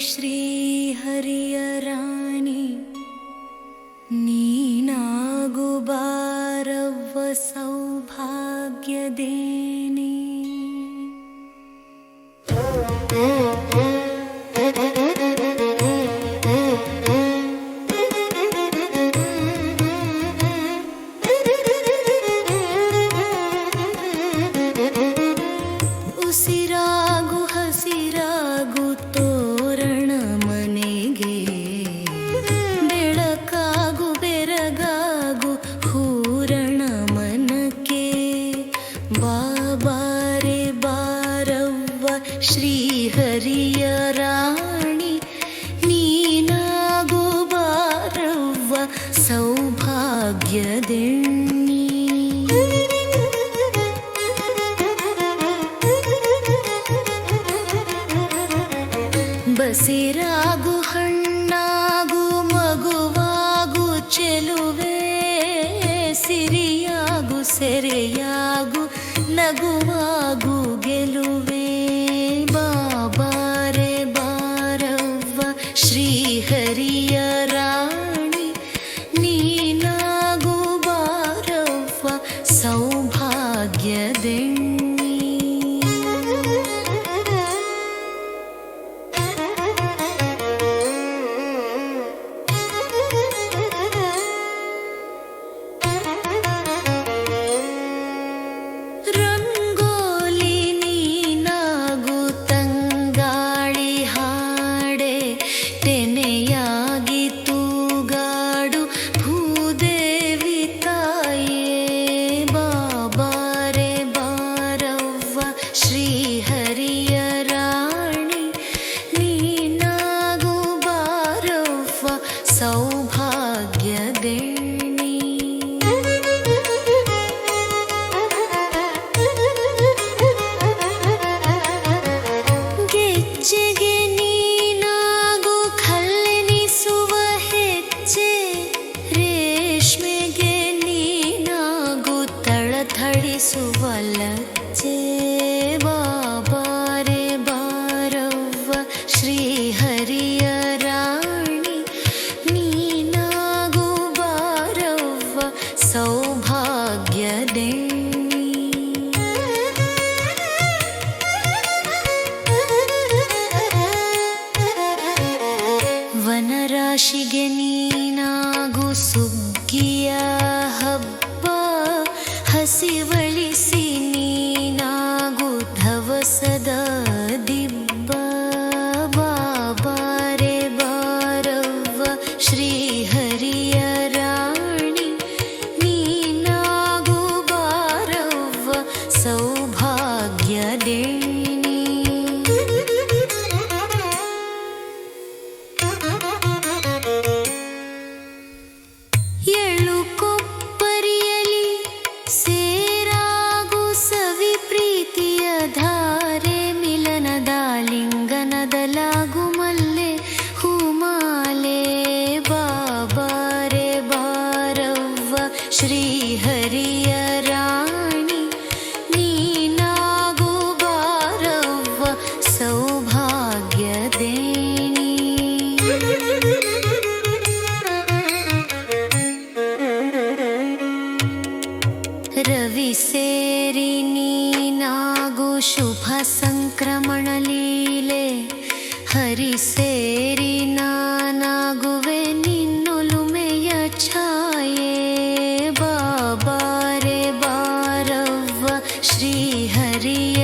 ಶ್ರೀಹರಿಯ ರಾಣಿ ನೀನಾಗು ಬಾರವ್ವ ಸೌಭಾಗ್ಯದೇನಿ. ಉಸಿರಾಗು ಹಸಿರಾಗು ತೋರಣ ಮನೆಗೆ, ಬೆಳಕಾಗು ಬೆರಗಾಗು ಹೂರಣ ಮನಕ್ಕೆ. ಬಾಬಾರೆ ಬಾರವ್ವ ಶ್ರೀಹರಿಯ ರಾಣಿ ನೀನಾಗು ಬಾರವ್ವ ಸೌಭಾಗ್ಯದೆಣ್ಣಿ. ಬಸಿರಾಗು ಹಣ್ಣಾಗು ಮಗುವಾಗು ಚೆಲುವೆ, ಸಿರಿಯಾಗು ಸೆರೆಯಾಗು ನಗುವಾಗು ಗೆಲುವೆ. ಬಾಬಾರೆ ಬಾರವ್ವ ಶ್ರೀಹರಿಯ ರಾಣಿ ನೀನಾಗು ಬಾರವ್ವ ಸೌಭಾಗ್ಯದೆಣ್ಣಿ. ರಂಗೋಲಿ ನೀನಾಗು ತಂಗಾಳಿ ಹಾಡೆ, ತೆನೆಯಾಗಿ ತೂಗಾಡು ಭೂದೇವಿ ತಾಯೇ. ಬಾಬಾರೆ ಬಾರವ್ವ ಶ್ರೀಹರಿಯ ರಾಣಿ ನೀನಾಗು ಬಾರವ್ವ ಸೌಭಾಗ್ಯದೆಣ್ಣಿ. ಗೆಜ್ಜೆಗೆ ನೀನಾಗು ಕಲ್ಲೆನಿಸುವ ಹೆಜ್ಜೆ, ರೇಷ್ಮೆಗೆ ನೀನಾಗು ತಳತಳಿಸುವ ಲಜ್ಜೆ. ಬಾಬಾರೆ ಬಾರವ್ವ ಶ್ರೀಹರಿಯ ರಾಣಿ ನೀನಾಗು ಬಾರವ್ವ ಸೌಭಾಗ್ಯದೆಣ್ಣಿ. ವನರಾಶಿಗೆ ನೀನಾಗು ಸುಗ್ಗಿಯ ಹಬ್ಬ, ಹಸಿವಳಿಸಿ ನೀನಾಗು ಧವಸದ ದಿಬ್ಬ. ಬಾಬಾರೆ ಬಾರವ್ವ ಶ್ರೀಹರಿಯ ರಾಣಿ ನೀನಾಗು ಬಾರವ್ವ ಸೌಭಾಗ್ಯದೆಣ್ಣಿ. ಎಳ್ಳು ಕೊಪ್ಪರಿಯಲಿ ಸೇರಾಗು ಸವಿ ಪ್ರೀತಿಯ ಧಾರೆ, ಮಿಲನದ ಲಿಂಗನದಲಾಗು ಮಲ್ಲೆ ಹೂಮಾಲೆ. ಬಾಬಾರೆ ಬಾರವ್ವ ಶ್ರೀಹರಿಯ ರಾಣಿ ನೀನಾಗು ಬಾರವ್ವ ಸೌಭಾಗ್ಯದೇಣಿ. ರವಿ ಸೇರಿ ನೀನಾಗು ಶುಭ ಸಂಕ್ರಮಣ ಲೀಲೆ, ಹರಿ ಸೇರಿ ನಾನಾಗುವೆ ನಿನ್ನೊಲುಮೆಯ ಛಾಯೆ. ಬಾಬಾರೆ ಬಾರವ್ವ ಶ್ರೀಹರಿಯ